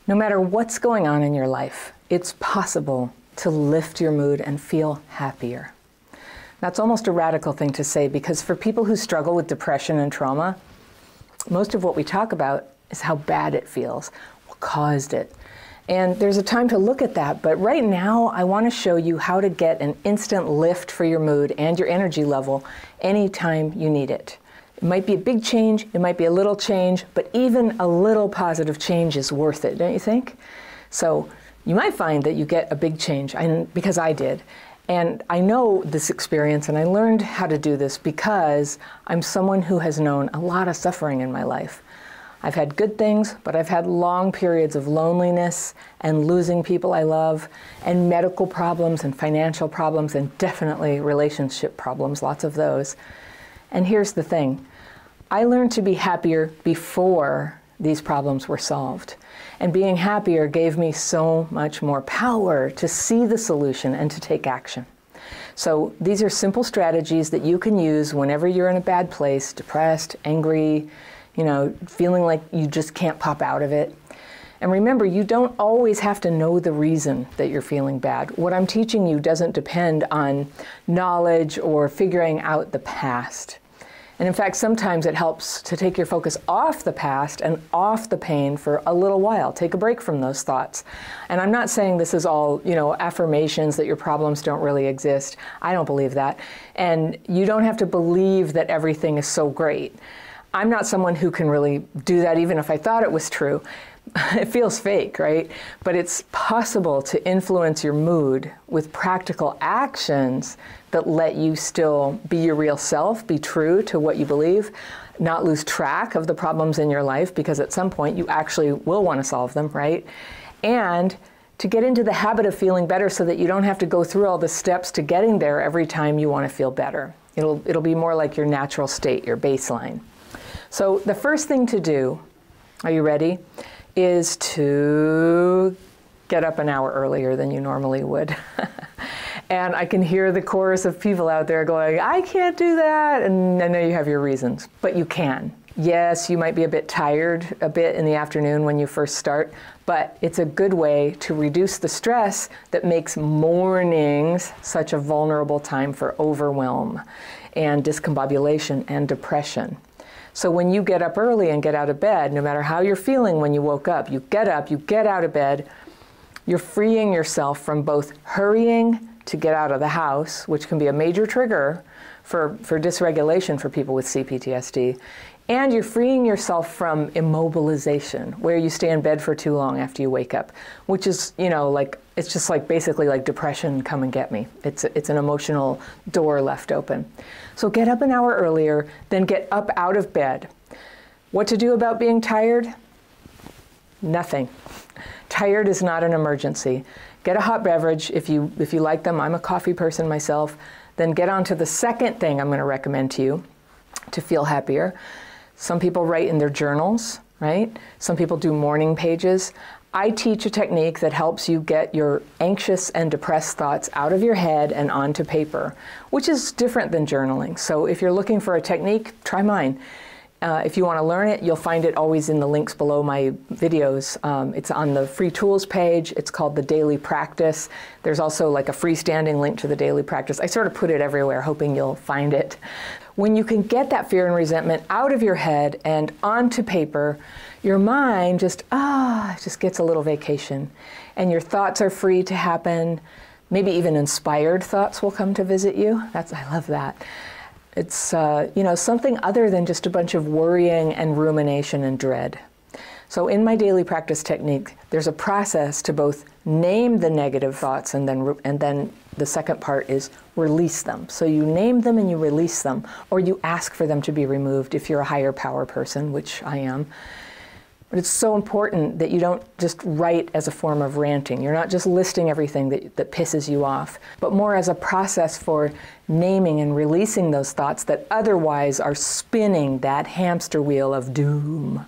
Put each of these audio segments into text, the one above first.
No matter what's going on in your life, it's possible to lift your mood and feel happier. That's almost a radical thing to say, because for people who struggle with depression and trauma, most of what we talk about is how bad it feels, what caused it. And there's a time to look at that, but right now I want to show you how to get an instant lift for your mood and your energy level anytime you need it. It might be a big change, it might be a little change, but even a little positive change is worth it, don't you think? So you might find that you get a big change, because I did. And I know this experience, and I learned how to do this because I'm someone who has known a lot of suffering in my life. I've had good things, but I've had long periods of loneliness and losing people I love, and medical problems and financial problems, and definitely relationship problems, lots of those. And here's the thing. I learned to be happier before these problems were solved. And being happier gave me so much more power to see the solution and to take action. So these are simple strategies that you can use whenever you're in a bad place, depressed, angry, feeling like you just can't pop out of it. And remember, you don't always have to know the reason that you're feeling bad. What I'm teaching you doesn't depend on knowledge or figuring out the past. And in fact, sometimes it helps to take your focus off the past and off the pain for a little while. Take a break from those thoughts. And I'm not saying this is all, affirmations that your problems don't really exist. I don't believe that. And you don't have to believe that everything is so great. I'm not someone who can really do that, even if I thought it was true. It feels fake, right? But it's possible to influence your mood with practical actions that let you still be your real self, be true to what you believe, not lose track of the problems in your life, because at some point you actually will want to solve them, right? And to get into the habit of feeling better so that you don't have to go through all the steps to getting there every time you want to feel better. It'll be more like your natural state, your baseline. So the first thing to do, are you ready, is to get up an hour earlier than you normally would. And I can hear the chorus of people out there going, I can't do that. And I know you have your reasons, but you can. Yes, you might be a bit tired in the afternoon when you first start, but it's a good way to reduce the stress that makes mornings such a vulnerable time for overwhelm and discombobulation and depression. So when you get up early and get out of bed, no matter how you're feeling when you woke up, you get out of bed, you're freeing yourself from both hurrying to get out of the house, which can be a major trigger for dysregulation for people with CPTSD, and you're freeing yourself from immobilization, where you stay in bed for too long after you wake up, which is, it's just like basically like depression, come and get me. It's an emotional door left open. So get up an hour earlier, then get up out of bed. What to do about being tired? Nothing. Tired is not an emergency. Get a hot beverage if you like them. I'm a coffee person myself. Then get on to the second thing I'm going to recommend to you to feel happier. Some people write in their journals, right? Some people do morning pages. I teach a technique that helps you get your anxious and depressed thoughts out of your head and onto paper, which is different than journaling. So if you're looking for a technique, try mine. If you want to learn it, you'll find it always in the links below my videos. It's on the free tools page. It's called the Daily Practice. There's also like a freestanding link to the Daily Practice. I sort of put it everywhere, hoping you'll find it. When you can get that fear and resentment out of your head and onto paper, your mind just gets a little vacation. And your thoughts are free to happen. Maybe even inspired thoughts will come to visit you. I love that. It's something other than just a bunch of worrying and rumination and dread. So in my daily practice technique, there's a process to both name the negative thoughts and then the second part is release them. So you name them and you release them, or you ask for them to be removed if you're a higher power person, which I am. But it's so important that you don't just write as a form of ranting. You're not just listing everything that pisses you off, but more as a process for naming and releasing those thoughts that otherwise are spinning that hamster wheel of doom.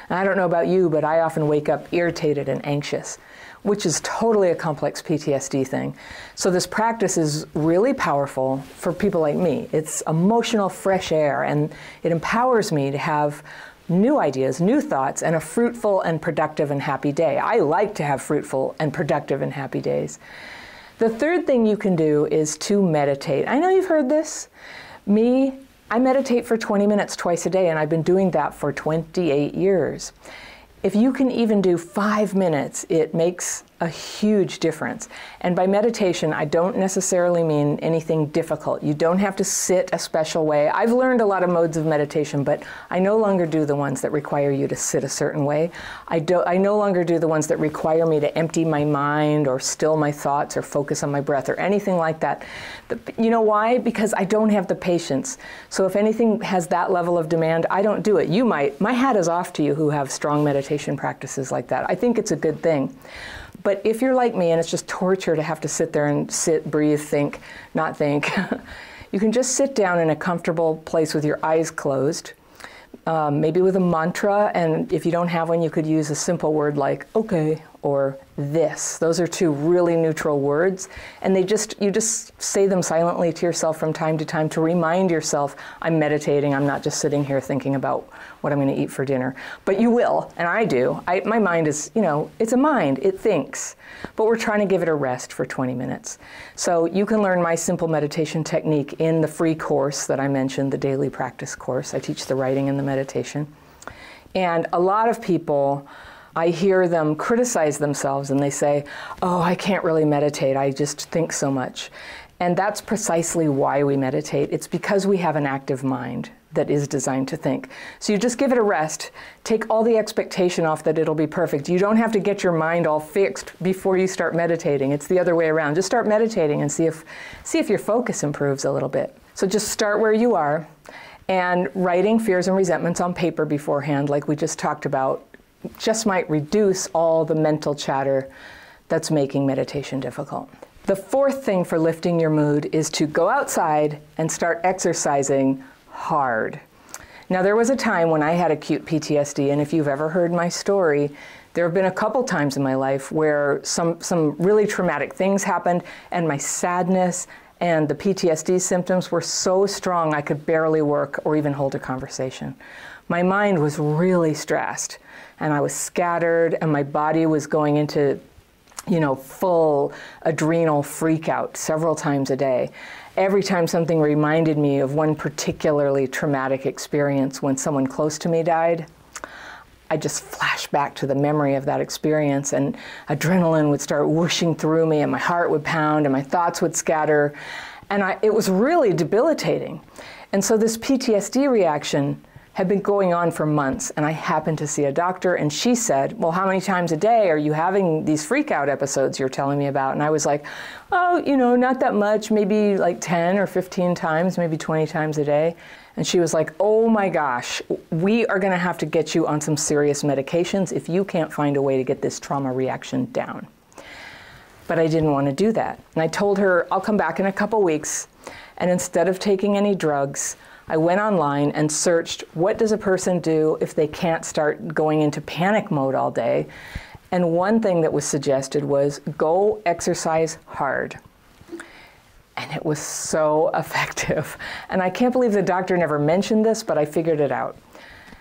And I don't know about you, but I often wake up irritated and anxious, which is totally a complex PTSD thing. So this practice is really powerful for people like me. It's emotional fresh air, and it empowers me to have new ideas, new thoughts, and a fruitful and productive and happy day. I like to have fruitful and productive and happy days. The third thing you can do is to meditate. I know you've heard this. I meditate for 20 minutes twice a day, and I've been doing that for 28 years. If you can even do 5 minutes, it makes a huge difference. And by meditation, I don't necessarily mean anything difficult. You don't have to sit a special way. I've learned a lot of modes of meditation, but I no longer do the ones that require you to sit a certain way. I no longer do the ones that require me to empty my mind or still my thoughts or focus on my breath or anything like that. You know why? Because I don't have the patience. So if anything has that level of demand, I don't do it. You might. My hat is off to you who have strong meditation practices like that. I think it's a good thing. But if you're like me and it's just torture to have to sit there and sit, breathe, think, not think, you can just sit down in a comfortable place with your eyes closed, maybe with a mantra, and if you don't have one, you could use a simple word like okay or this. Those are two really neutral words, and you just say them silently to yourself from time to time to remind yourself, I'm meditating, I'm not just sitting here thinking about what I'm going to eat for dinner. But you will, and I do. My mind is, it's a mind, it thinks. But we're trying to give it a rest for 20 minutes. So you can learn my simple meditation technique in the free course that I mentioned, the daily practice course. I teach the writing and the meditation. And a lot of people, I hear them criticize themselves and they say, oh, I can't really meditate, I just think so much. And that's precisely why we meditate. It's because we have an active mind that is designed to think. So you just give it a rest, take all the expectation off that it'll be perfect. You don't have to get your mind all fixed before you start meditating. It's the other way around. Just start meditating and see if your focus improves a little bit. So just start where you are, and writing fears and resentments on paper beforehand, like we just talked about, just might reduce all the mental chatter that's making meditation difficult. The fourth thing for lifting your mood is to go outside and start exercising hard. Now, there was a time when I had acute PTSD, and if you've ever heard my story, there have been a couple times in my life where some really traumatic things happened, and my sadness and the PTSD symptoms were so strong I could barely work or even hold a conversation. My mind was really stressed, and I was scattered, and my body was going into full adrenal freak out several times a day. Every time something reminded me of one particularly traumatic experience when someone close to me died, I just flashed back to the memory of that experience, and adrenaline would start whooshing through me, and my heart would pound, and my thoughts would scatter, and it was really debilitating. And so this PTSD reaction had been going on for months, and I happened to see a doctor, and she said, well, how many times a day are you having these freak-out episodes you're telling me about? And I was like, oh, not that much, maybe like 10 or 15 times, maybe 20 times a day. And she was like, oh my gosh, we are gonna have to get you on some serious medications if you can't find a way to get this trauma reaction down. But I didn't want to do that. And I told her, I'll come back in a couple weeks, and instead of taking any drugs, I went online and searched, what does a person do if they can't start going into panic mode all day? And one thing that was suggested was go exercise hard. And it was so effective. And I can't believe the doctor never mentioned this, but I figured it out.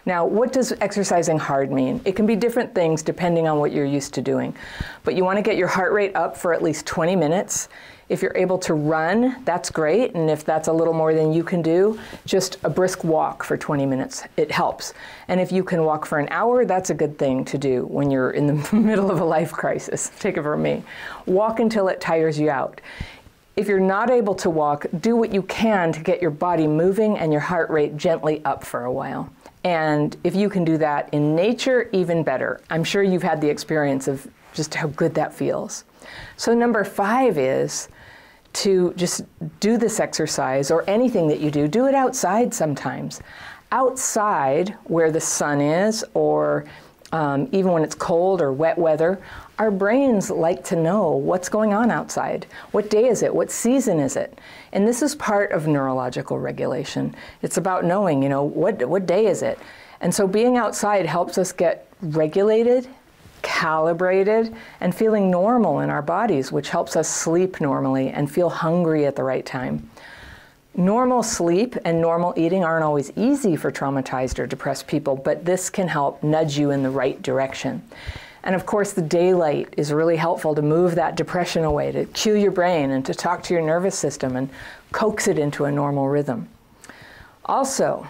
Now, what does exercising hard mean? It can be different things depending on what you're used to doing. But you want to get your heart rate up for at least 20 minutes. If you're able to run, that's great. And if that's a little more than you can do, just a brisk walk for 20 minutes. It helps. And if you can walk for an hour, that's a good thing to do when you're in the middle of a life crisis. Take it from me. Walk until it tires you out. If you're not able to walk, do what you can to get your body moving and your heart rate gently up for a while. And if you can do that in nature, even better. I'm sure you've had the experience of just how good that feels. So number 5 is to just do this exercise, or anything that you do it outside sometimes. Outside where the sun is, or even when it's cold or wet weather, our brains like to know what's going on outside. What day is it? What season is it? And this is part of neurological regulation. It's about knowing, what day is it? And so being outside helps us get regulated, calibrated, and feeling normal in our bodies, which helps us sleep normally and feel hungry at the right time. Normal sleep and normal eating aren't always easy for traumatized or depressed people, but this can help nudge you in the right direction. And of course, the daylight is really helpful to move that depression away, to cue your brain and to talk to your nervous system and coax it into a normal rhythm. Also,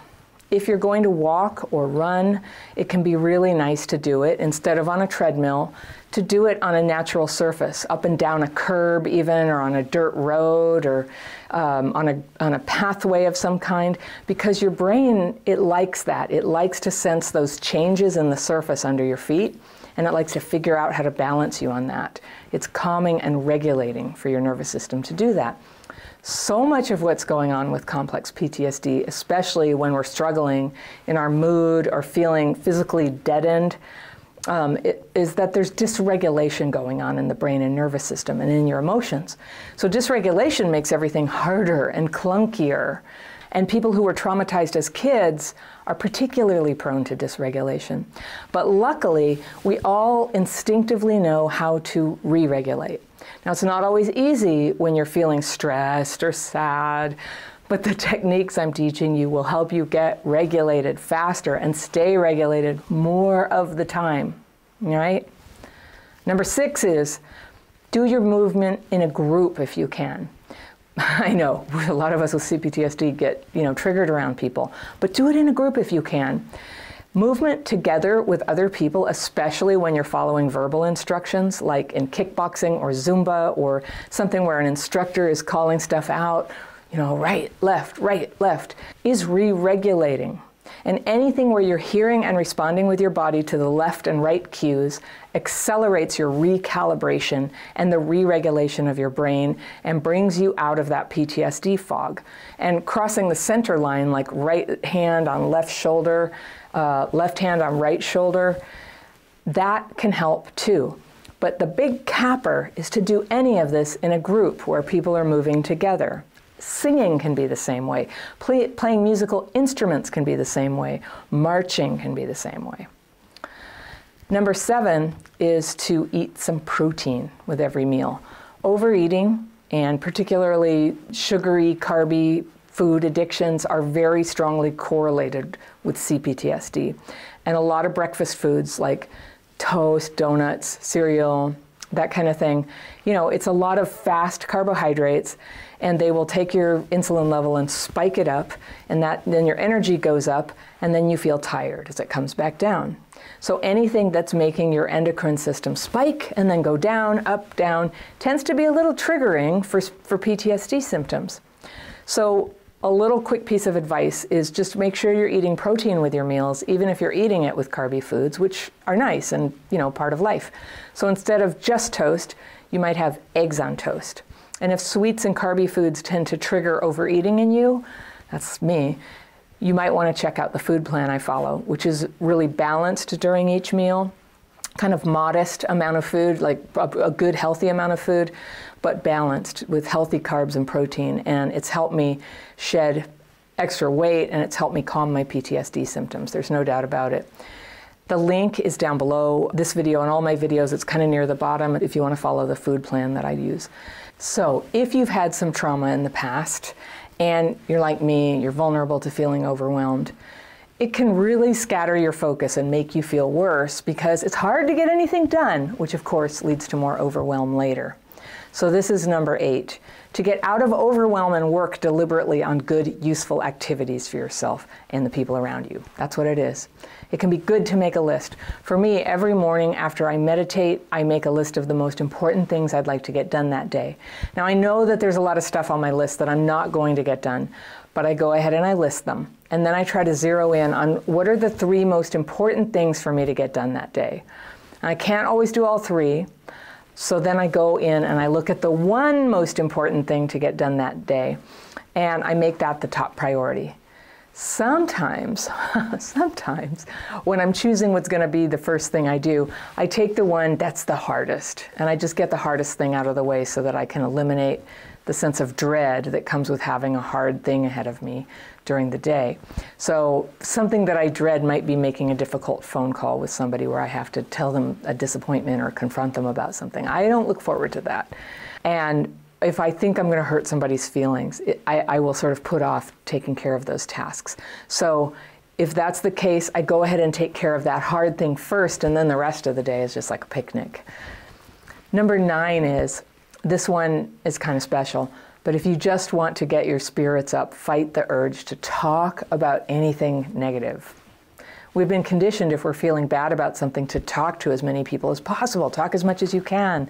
if you're going to walk or run, it can be really nice to do it instead of on a treadmill, to do it on a natural surface, up and down a curb even, or on a dirt road, or on a pathway of some kind, because your brain, it likes that. It likes to sense those changes in the surface under your feet, and it likes to figure out how to balance you on that. It's calming and regulating for your nervous system to do that. So much of what's going on with complex PTSD, especially when we're struggling in our mood or feeling physically deadened, is that there's dysregulation going on in the brain and nervous system and in your emotions. So dysregulation makes everything harder and clunkier. And people who were traumatized as kids are particularly prone to dysregulation. But luckily, we all instinctively know how to re-regulate. Now, it's not always easy when you're feeling stressed or sad, but the techniques I'm teaching you will help you get regulated faster and stay regulated more of the time, all right? Number 6 is do your movement in a group if you can. I know, a lot of us with CPTSD get, triggered around people, but do it in a group if you can. Movement together with other people, especially when you're following verbal instructions, like in kickboxing or Zumba or something where an instructor is calling stuff out, right, left, is re-regulating. And anything where you're hearing and responding with your body to the left and right cues accelerates your recalibration and the re-regulation of your brain and brings you out of that PTSD fog. And crossing the center line, like right hand on left shoulder, left hand on right shoulder, that can help too. But the big capper is to do any of this in a group where people are moving together. Singing can be the same way. Playing musical instruments can be the same way. Marching can be the same way. Number 7 is to eat some protein with every meal. Overeating, and particularly sugary, carby food addictions, are very strongly correlated with CPTSD. And a lot of breakfast foods like toast, donuts, cereal, that kind of thing, it's a lot of fast carbohydrates, and they will take your insulin level and spike it up, and then your energy goes up, and then you feel tired as it comes back down. So anything that's making your endocrine system spike and then go down, up, down, tends to be a little triggering for PTSD symptoms. So a little quick piece of advice is just make sure you're eating protein with your meals, even if you're eating it with carby foods, which are nice and part of life. So instead of just toast, you might have eggs on toast. And if sweets and carby foods tend to trigger overeating in you, that's me, you might want to check out the food plan I follow, which is really balanced during each meal, kind of modest amount of food, like a good healthy amount of food, but balanced with healthy carbs and protein. And it's helped me shed extra weight, and it's helped me calm my PTSD symptoms. There's no doubt about it. The link is down below this video and all my videos. It's kind of near the bottom if you want to follow the food plan that I use. So if you've had some trauma in the past and you're like me, you're vulnerable to feeling overwhelmed, it can really scatter your focus and make you feel worse because it's hard to get anything done, which of course leads to more overwhelm later. So this is number 8, to get out of overwhelm and work deliberately on good, useful activities for yourself and the people around you. That's what it is. It can be good to make a list. For me, every morning after I meditate, I make a list of the most important things I'd like to get done that day. Now, I know that there's a lot of stuff on my list that I'm not going to get done, but I go ahead and I list them. And then I try to zero in on what are the 3 most important things for me to get done that day. And I can't always do all 3. So then I go in and I look at the one most important thing to get done that day, and I make that the top priority. Sometimes when I'm choosing what's going to be the first thing I do, I take the one that's the hardest, and I just get the hardest thing out of the way so that I can eliminate the sense of dread that comes with having a hard thing ahead of me during the day. So something that I dread might be making a difficult phone call with somebody where I have to tell them a disappointment or confront them about something. I don't look forward to that. And if I think I'm going to hurt somebody's feelings, I will sort of put off taking care of those tasks. So if that's the case, I go ahead and take care of that hard thing first, and then the rest of the day is just like a picnic. Number 9 is, this one is kind of special, but if you just want to get your spirits up, fight the urge to talk about anything negative. We've been conditioned, if we're feeling bad about something, to talk to as many people as possible. Talk as much as you can,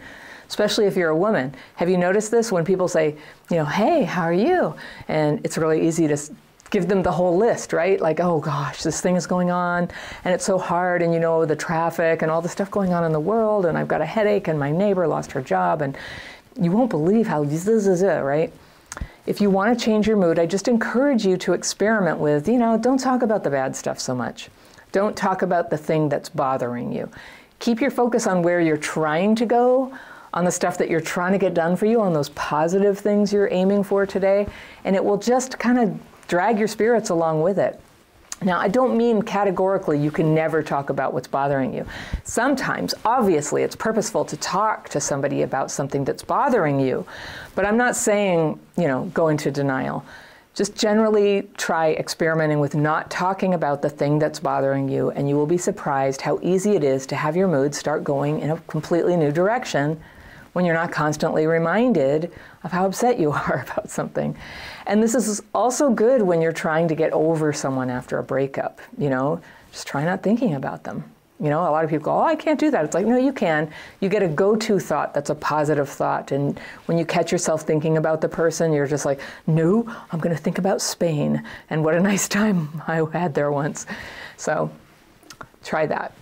especially if you're a woman. Have you noticed this? When people say, you know, hey, how are you? And it's really easy to give them the whole list, right? Like, oh gosh, this thing is going on, and it's so hard, and you know, the traffic and all the stuff going on in the world, and I've got a headache, and my neighbor lost her job, and you won't believe how this is it, right? If you want to change your mood, I just encourage you to experiment with, you know, don't talk about the bad stuff so much. Don't talk about the thing that's bothering you. Keep your focus on where you're trying to go, on the stuff that you're trying to get done for you, on those positive things you're aiming for today, and it will just kind of drag your spirits along with it. Now, I don't mean categorically you can never talk about what's bothering you. Sometimes, obviously, it's purposeful to talk to somebody about something that's bothering you, but I'm not saying, you know, go into denial. Just generally try experimenting with not talking about the thing that's bothering you, and you will be surprised how easy it is to have your mood start going in a completely new direction when you're not constantly reminded of how upset you are about something. And this is also good when you're trying to get over someone after a breakup, you know, just try not thinking about them. You know, a lot of people go, oh, I can't do that. It's like, no, you can. You get a go-to thought that's a positive thought. And when you catch yourself thinking about the person, you're just like, no, I'm going to think about Spain. And what a nice time I had there once. So try that.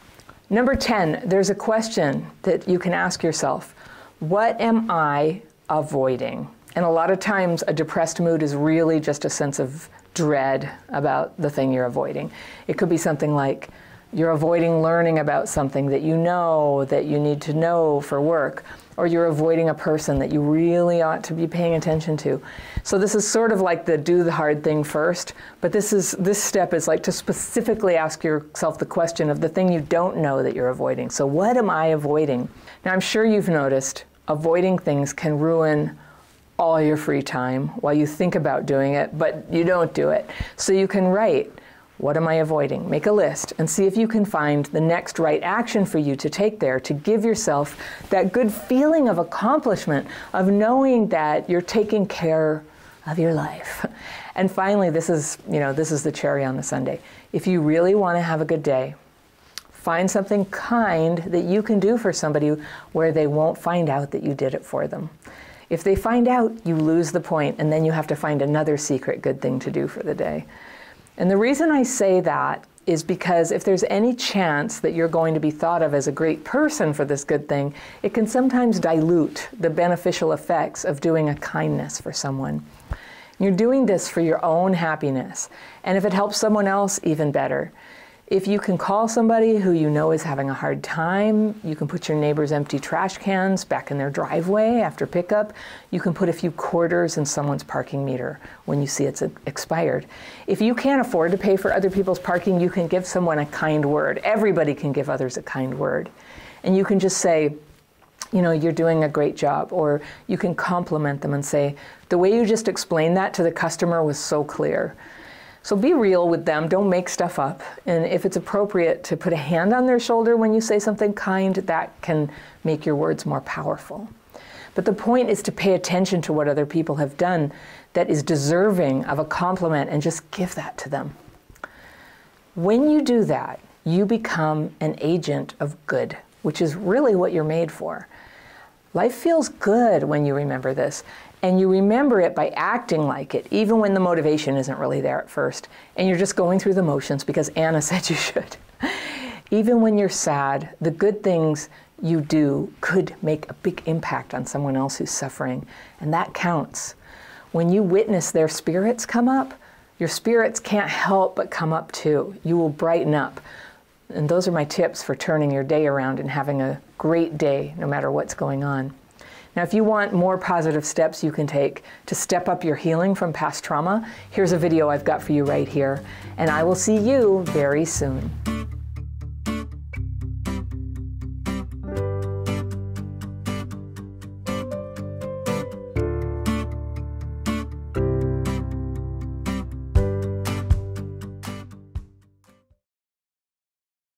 Number 10, there's a question that you can ask yourself. What am I avoiding? And a lot of times a depressed mood is really just a sense of dread about the thing you're avoiding. It could be something like you're avoiding learning about something that you need to know for work, or you're avoiding a person that you really ought to be paying attention to. So this is sort of like the do the hard thing first, but this step is like to specifically ask yourself the question of the thing you don't know that you're avoiding. So what am I avoiding? Now, I'm sure you've noticed avoiding things can ruin all your free time while you think about doing it, but you don't do it. So you can write, what am I avoiding? Make a list and see if you can find the next right action for you to take there to give yourself that good feeling of accomplishment, of knowing that you're taking care of your life. And finally, this is the cherry on the sundae. If you really want to have a good day, find something kind that you can do for somebody where they won't find out that you did it for them. If they find out, you lose the point, and then you have to find another secret good thing to do for the day. And the reason I say that is because if there's any chance that you're going to be thought of as a great person for this good thing, it can sometimes dilute the beneficial effects of doing a kindness for someone. You're doing this for your own happiness, and if it helps someone else, even better. If you can call somebody who you know is having a hard time, you can put your neighbor's empty trash cans back in their driveway after pickup. You can put a few quarters in someone's parking meter when you see it's expired. If you can't afford to pay for other people's parking, you can give someone a kind word. Everybody can give others a kind word. And you can just say, you know, you're doing a great job. Or you can compliment them and say, the way you just explained that to the customer was so clear. So be real with them, don't make stuff up. And if it's appropriate to put a hand on their shoulder when you say something kind, that can make your words more powerful. But the point is to pay attention to what other people have done that is deserving of a compliment and just give that to them. When you do that, you become an agent of good, which is really what you're made for. Life feels good when you remember this. And you remember it by acting like it, even when the motivation isn't really there at first. And you're just going through the motions because Anna said you should. Even when you're sad, the good things you do could make a big impact on someone else who's suffering. And that counts. When you witness their spirits come up, your spirits can't help but come up too. You will brighten up. And those are my tips for turning your day around and having a great day no matter what's going on. Now, if you want more positive steps you can take to step up your healing from past trauma, here's a video I've got for you right here, and I will see you very soon.